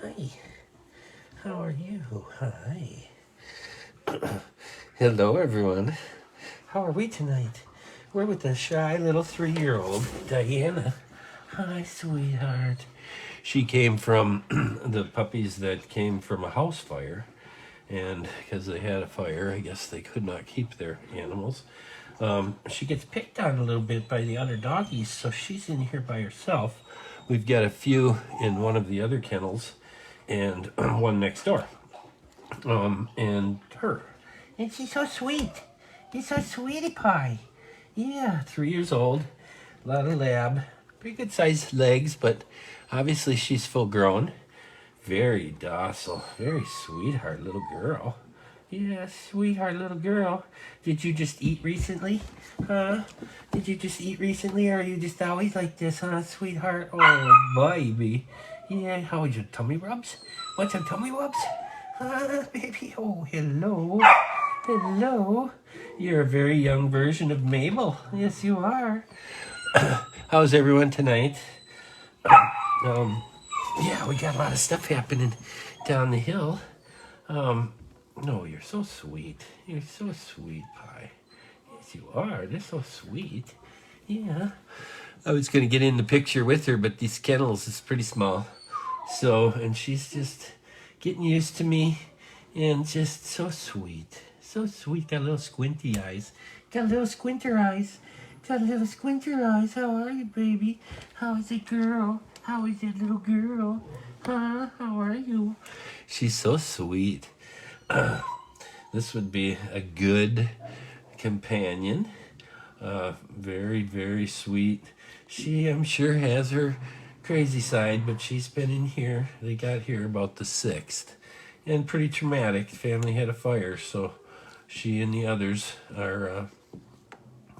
Hi. How are you? Hi. Hello, everyone. How are we tonight? We're with the shy little 3-year-old, Diana. Hi, sweetheart. She came from the puppies that came from a house fire. And because they had a fire, I guess they could not keep their animals. She gets picked on a little bit by the other doggies, so she's in here by herself. We've got a few in one of the other kennels and one next door. And her. And she's so sweet. She's so sweetie pie. Yeah, 3 years old, a lot of lab, pretty good sized legs, but obviously she's full grown. Very docile, very sweetheart little girl. Yeah, sweetheart little girl. Did you just eat recently? Huh? Did you just eat recently, or are you just always like this, huh, sweetheart? Oh, baby. Yeah, how was your tummy rubs? Want some tummy rubs? Huh, baby? Oh, hello. Hello. You're a very young version of Mabel. Yes, you are. How's everyone tonight? Yeah, we got a lot of stuff happening down the hill. No, you're so sweet. You're so sweet, Pie. Yes, you are. They're so sweet. Yeah. I was going to get in the picture with her, but these kennels is pretty small. So, and she's just getting used to me and just so sweet. So sweet. Got little squinty eyes. Got little squinter eyes. Got little squinter eyes. How are you, baby? How is it, girl? How is it, little girl? Huh? How are you? She's so sweet. This would be a good companion. Very, very sweet. She, I'm sure, has her crazy side, but she's been in here. They got here about the 6th. And pretty traumatic. The family had a fire, so she and the others are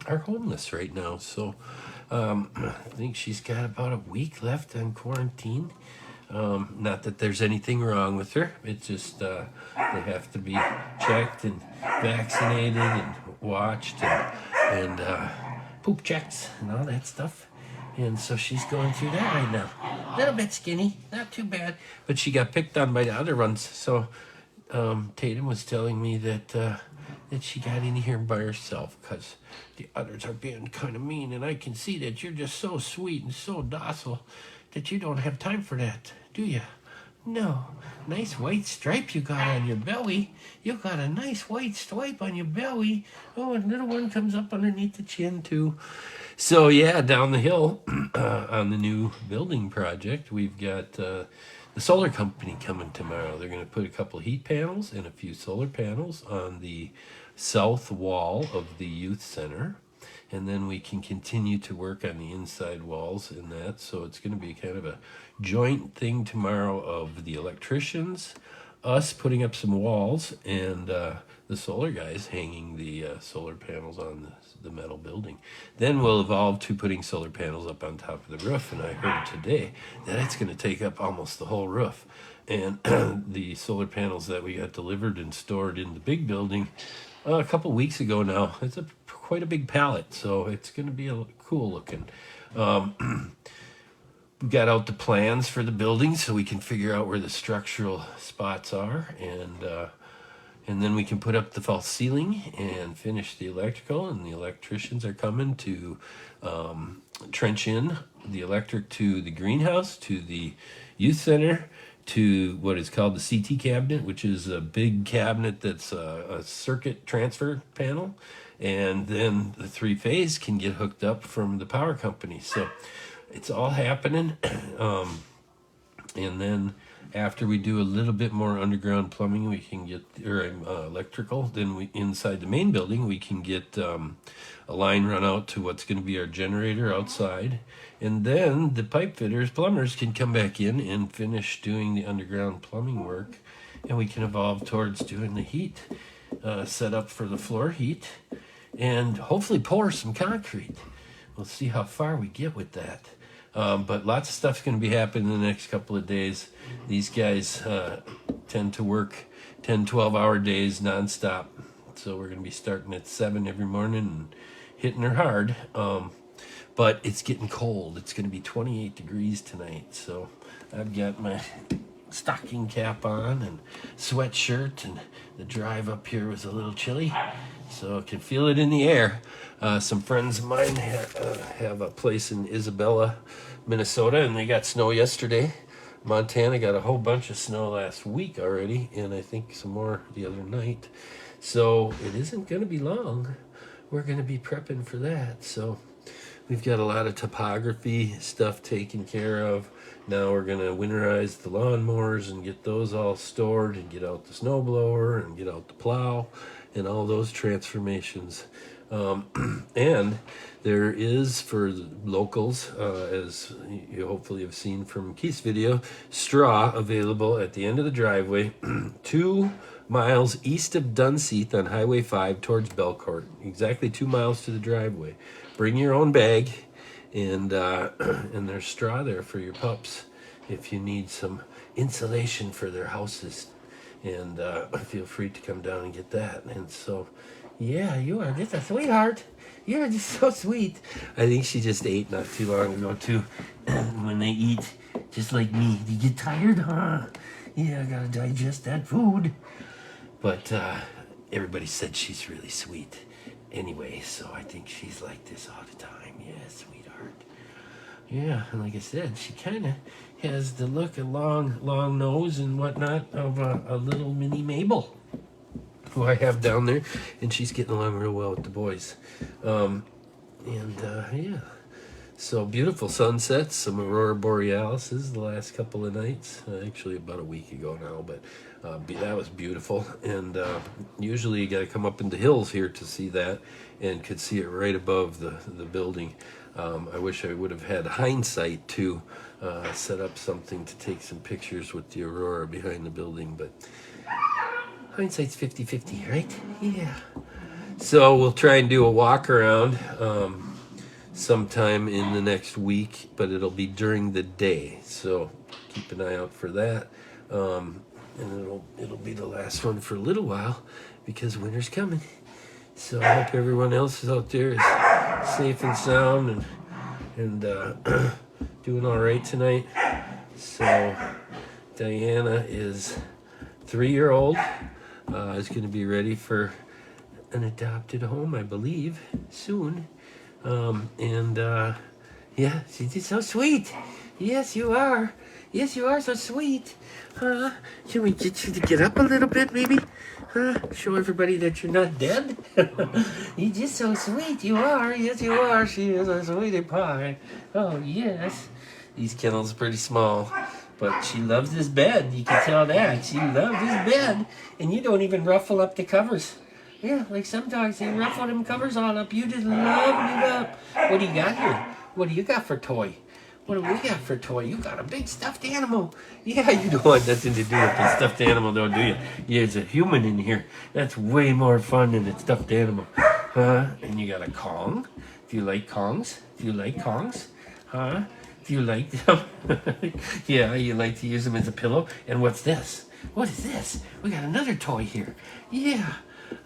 homeless right now. So I think she's got about a week left on quarantine. Not that there's anything wrong with her. It's just they have to be checked and vaccinated and watched and poop checks and all that stuff. And so she's going through that right now. A little bit skinny, not too bad. But she got picked on by the other ones. So Tatum was telling me that she got in here by herself because the others are being kind of mean. And I can see that you're just so sweet and so docile that you don't have time for that, do you? No. Nice white stripe you got on your belly. You got a nice white stripe on your belly. Oh, and little one comes up underneath the chin, too. So, yeah, down the hill on the new building project, we've got the solar company coming tomorrow. They're going to put a couple heat panels and a few solar panels on the south wall of the youth center. And then we can continue to work on the inside walls in that. So it's going to be kind of a joint thing tomorrow of the electricians, us putting up some walls, and the solar guys hanging the solar panels on the metal building. Then we'll evolve to putting solar panels up on top of the roof. And I heard today that it's going to take up almost the whole roof. And the solar panels that we got delivered and stored in the big building a couple weeks ago now, it's quite a big pallet, so it's going to be cool looking. We got out the plans for the building so we can figure out where the structural spots are, and then we can put up the false ceiling and finish the electrical. And the electricians are coming to trench in the electric to the greenhouse, to the youth center, to what is called the CT cabinet, which is a big cabinet that's a circuit transfer panel. And then the 3-phase can get hooked up from the power company. So it's all happening. And then after we do a little bit more underground plumbing, we can get, or electrical, then we inside the main building, we can get a line run out to what's going to be our generator outside. And then the pipe fitters, plumbers can come back in and finish doing the underground plumbing work. And we can evolve towards doing the heat set up for the floor heat and hopefully pour some concrete. We'll see how far we get with that. But lots of stuff's going to be happening in the next couple of days. These guys tend to work 10, 12-hour days nonstop. So we're going to be starting at 7 every morning and hitting her hard. But it's getting cold. It's going to be 28 degrees tonight. So I've got my stocking cap on and sweatshirt, and the drive up here was a little chilly, so I can feel it in the air. Some friends of mine have a place in Isabella, Minnesota, and they got snow yesterday. Montana got a whole bunch of snow last week already, and I think some more the other night. So it isn't going to be long. We're going to be prepping for that. So we've got a lot of topography stuff taken care of. Now we're going to winterize the lawnmowers and get those all stored, and get out the snowblower and get out the plow and all those transformations. And there is, for the locals, as you hopefully have seen from Keith's video, straw available at the end of the driveway, 2 miles east of Dunseith on Highway 5 towards Belcourt. Exactly 2 miles to the driveway. Bring your own bag, and there's straw there for your pups if you need some insulation for their houses. And feel free to come down and get that. And so, yeah, you are just a sweetheart. You're just so sweet. I think she just ate not too long ago, too. When they eat, just like me, they get tired, huh? Yeah, I gotta digest that food. But everybody said she's really sweet anyway, so I think she's like this all the time. Yeah, sweetheart. Yeah, and like I said, she kind of has the look, a long nose and whatnot, of a little mini Mabel, who I have down there, and she's getting along real well with the boys. Yeah, so beautiful sunsets, some aurora borealises the last couple of nights, actually about a week ago now, but that was beautiful. And usually you got to come up in the hills here to see that, and could see it right above the building. I wish I would have had hindsight to set up something to take some pictures with the aurora behind the building, but hindsight's 50-50, right? Yeah. So we'll try and do a walk around sometime in the next week, but it'll be during the day. So keep an eye out for that. And it'll be the last one for a little while, because winter's coming. So I hope everyone else is out there is safe and sound and doing all right tonight. So Diana is 3-year-old. Is going to be ready for an adopted home, I believe, soon. Yeah, she's just so sweet. Yes, you are. Yes, you are so sweet. Can we get you to get up a little bit, maybe? Show everybody that you're not dead. You're just so sweet. You are. Yes, you are. She is a sweetie pie. Oh, yes. These kennels are pretty small, but she loves this bed. You can tell that. She loves this bed. And you don't even ruffle up the covers. Yeah, like some dogs, they ruffle them covers all up. You just love it up. What do you got here? What do you got for toy? What do we got for toy? You got a big stuffed animal. Yeah, you don't want nothing to do with the stuffed animal, though, do you? Yeah, there's a human in here. That's way more fun than a stuffed animal. And you got a Kong. Do you like Kongs? Do you like Kongs? Do you like them? Yeah, you like to use them as a pillow. And what's this? What is this? We got another toy here. Yeah.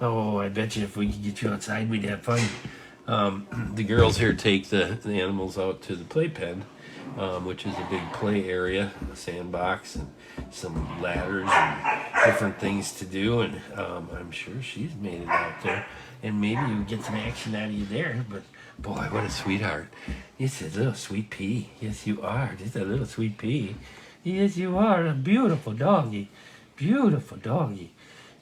Oh, I bet you if we could get you outside, we'd have fun. The girls here take the animals out to the playpen, which is a big play area, a sandbox, and some ladders and different things to do. And I'm sure she's made it out there. And maybe you get some action out of you there. But boy, what a sweetheart. Yes, a little sweet pea. Yes, you are. Just a little sweet pea. Yes, you are. A beautiful doggy. Beautiful doggy.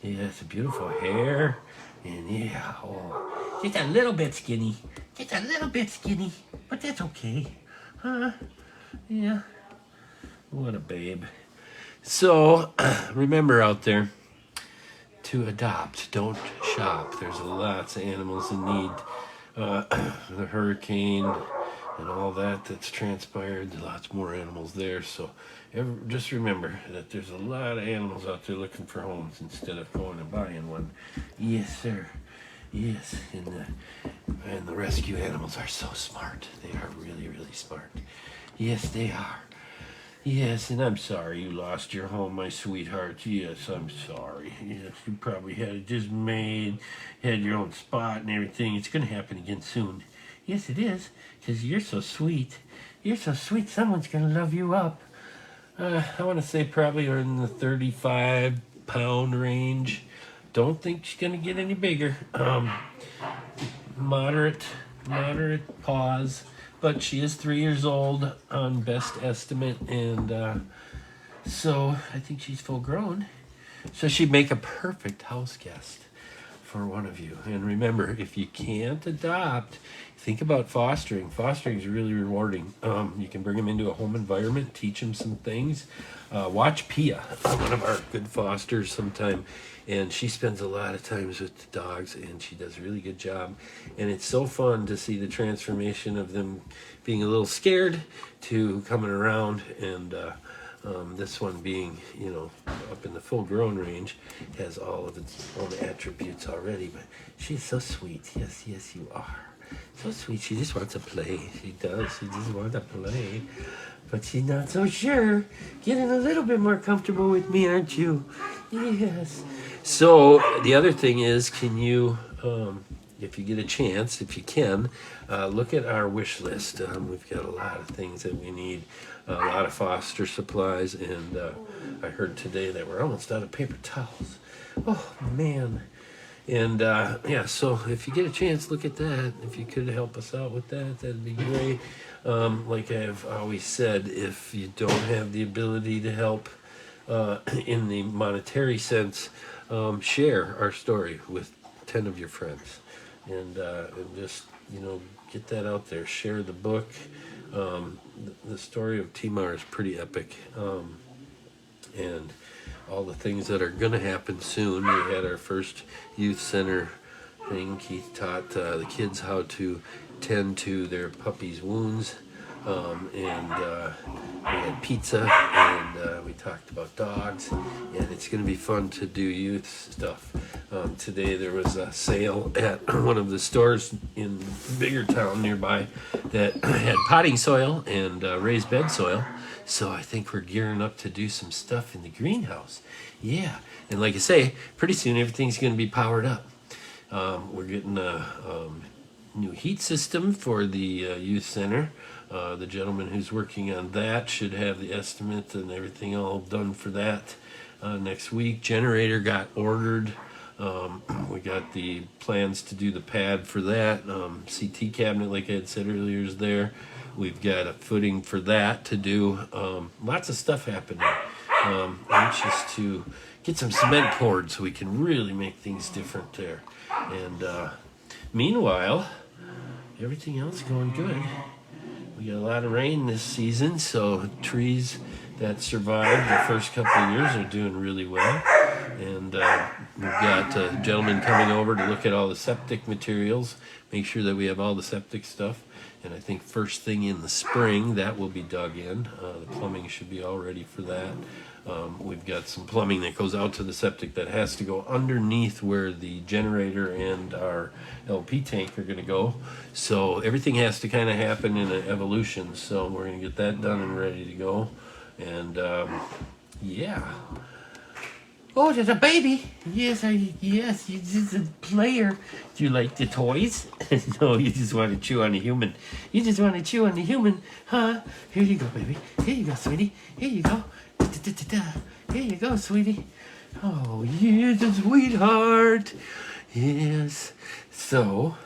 Yes, a beautiful hair. And yeah, oh, just a little bit skinny. Just a little bit skinny. But that's okay. Yeah. What a babe. So, remember out there, to adopt, don't shop. There's lots of animals in need. The hurricane and all that's transpired, lots more animals there. So just remember that there's a lot of animals out there looking for homes instead of going and buying one. Yes, sir. Yes, and the rescue animals are so smart. They are really, really smart. Yes, they are. Yes, and I'm sorry you lost your home, my sweetheart. Yes, I'm sorry. Yes, you probably had it just made, had your own spot and everything. It's going to happen again soon. Yes, it is, because you're so sweet. You're so sweet, someone's going to love you up. I want to say probably are in the 35-pound range. Don't think she's gonna get any bigger. Moderate, moderate pause, but she is 3 years old on best estimate, and so I think she's full grown. So she'd make a perfect house guest for one of you. And remember, if you can't adopt, think about fostering. Fostering is really rewarding. You can bring them into a home environment, teach them some things. Watch Pia, one of our good fosters, sometime, and she spends a lot of times with the dogs, and she does a really good job. And it's so fun to see the transformation of them being a little scared to coming around, and this one being, up in the full-grown range, has all of its own attributes already. But she's so sweet. Yes, yes, you are. So sweet. She just wants to play. She does. She just wants to play. But she's not so sure. Getting a little bit more comfortable with me, aren't you? Yes. So the other thing is, can you, if you get a chance, if you can, look at our wish list. We've got a lot of things that we need. A lot of foster supplies, and I heard today that we're almost out of paper towels. Oh, man. And so if you get a chance, look at that. If you could help us out with that, that'd be great. Like I've always said, if you don't have the ability to help in the monetary sense, share our story with 10 of your friends, and just get that out there. Share the book. The story of Timar is pretty epic, and all the things that are going to happen soon. We had our first youth center thing. Keith taught the kids how to tend to their puppy's wounds, and we had pizza, and we talked about dogs, and it's going to be fun to do youth stuff. Today there was a sale at one of the stores in bigger town nearby that had potting soil and raised bed soil. So I think we're gearing up to do some stuff in the greenhouse. Yeah, and like I say, pretty soon everything's going to be powered up. We're getting a new heat system for the youth center. The gentleman who's working on that should have the estimate and everything all done for that next week. Generator got ordered. We got the plans to do the pad for that. CT cabinet, like I had said earlier, is there. We've got a footing for that to do. Lots of stuff happening. Anxious to get some cement poured so we can really make things different there. And meanwhile, everything else going good. We got a lot of rain this season, so trees that survived the first couple of years are doing really well. And we've got a gentleman coming over to look at all the septic materials, make sure that we have all the septic stuff. And I think first thing in the spring, that will be dug in. The plumbing should be all ready for that. We've got some plumbing that goes out to the septic that has to go underneath where the generator and our LP tank are going to go. So everything has to kind of happen in an evolution. So we're going to get that done and ready to go. And yeah. Oh, there's a baby. Yes, yes, you're just a player. Do you like the toys? No, you just want to chew on a human. You just want to chew on a human, huh? Here you go, baby. Here you go, sweetie. Here you go. Da-da-da-da. Here you go, sweetie. Oh, you're the sweetheart. Yes. So,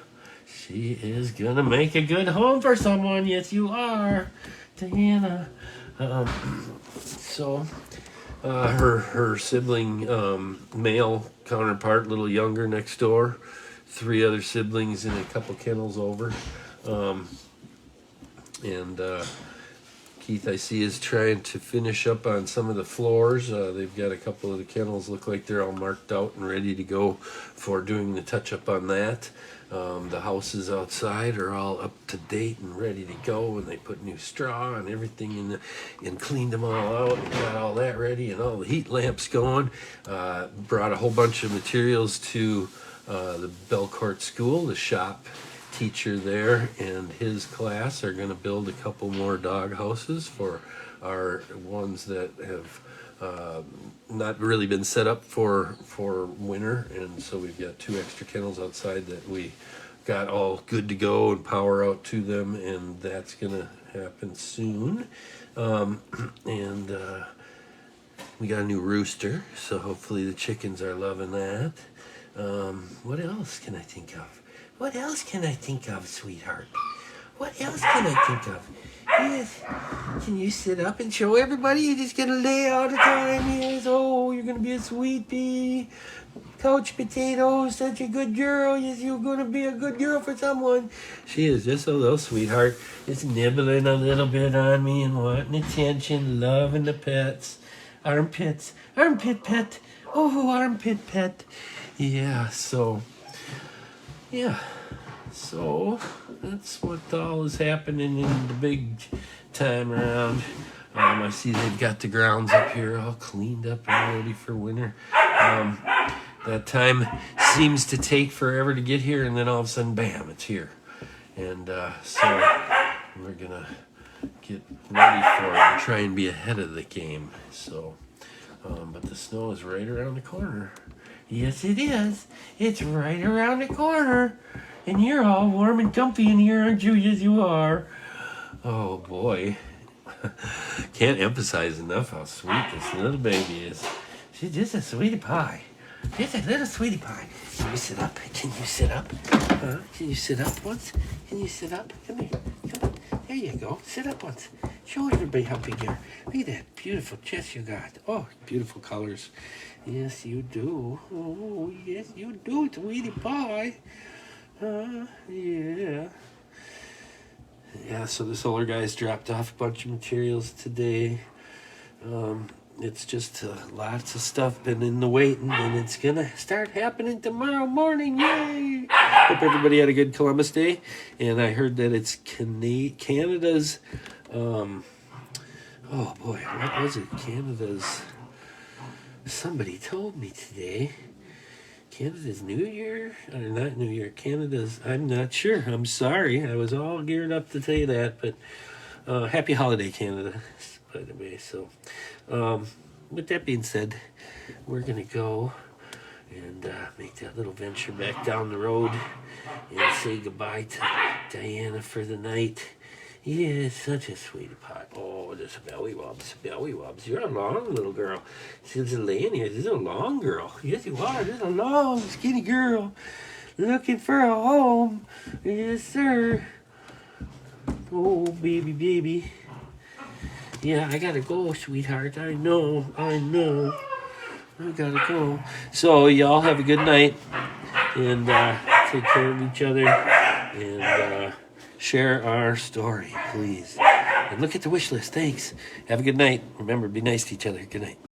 she is gonna make a good home for someone. Yes, you are, Diana. Her sibling, male counterpart, a little younger next door, 3 other siblings and a couple kennels over, and Keith, I see, is trying to finish up on some of the floors. They've got a couple of the kennels look like they're all marked out and ready to go for doing the touch-up on that. The houses outside are all up to date and ready to go, and they put new straw and everything in and cleaned them all out and got all that ready and all the heat lamps going. Brought a whole bunch of materials to the Belcourt School. The shop teacher there and his class are going to build a couple more dog houses for our ones that have not really been set up for winter, and so we've got 2 extra kennels outside that we got all good to go and power out to them, and that's gonna happen soon. And we got a new rooster, so hopefully the chickens are loving that. What else can I think of? What else can I think of, sweetheart? What else can I think of? Yes. Can you sit up and show everybody? You're just gonna lay all the time. Yes. Oh, you're gonna be a sweet pea. Couch potato, such a good girl. Yes, you're gonna be a good girl for someone. She is just a little sweetheart. Just nibbling a little bit on me and wanting attention, loving the pets. Armpits. Armpit pet. Oh, armpit pet. Yeah, so that's what all is happening in the big time around. I see they've got the grounds up here all cleaned up and ready for winter. That time seems to take forever to get here, and then all of a sudden, bam, it's here. And so we're gonna get ready for it and try and be ahead of the game. So, but the snow is right around the corner. Yes, it is. It's right around the corner. And you're all warm and comfy in here, aren't you? Yes, you are. Oh, boy. Can't emphasize enough how sweet this little baby is. She's just a sweetie pie. Just a little sweetie pie. Can you sit up? Can you sit up? Can you sit up once? Can you sit up? Come here. Come on. There you go. Sit up once. Show everybody how big you are. Look at that beautiful chest you got. Oh, beautiful colors. Yes, you do. Oh, yes, you do, sweetie pie. Yeah. Yeah, so the solar guys dropped off a bunch of materials today. It's just lots of stuff been in the waiting, and it's gonna start happening tomorrow morning. Yay! Hope everybody had a good Columbus Day, and I heard that it's Canada's. Oh boy, what was it? Canada's. Somebody told me today. Canada's New Year? Or not New Year, Canada's, I'm not sure. I'm sorry. I was all geared up to say that, but happy holiday, Canada, by the way. So, with that being said, we're going to go and make that little venture back down the road and say goodbye to Diana for the night. Yeah, such a sweetie pie. Oh, there's belly wobs, belly wobs. You're a long little girl. She's laying here. This is a long girl. Yes, you are. This is a long, skinny girl looking for a home. Yes, sir. Oh, baby, baby. Yeah, I gotta go, sweetheart. I know. I gotta go. So, y'all have a good night. And take care of each other. And, share our story, please. And look at the wish list. Thanks. Have a good night. Remember, be nice to each other. Good night.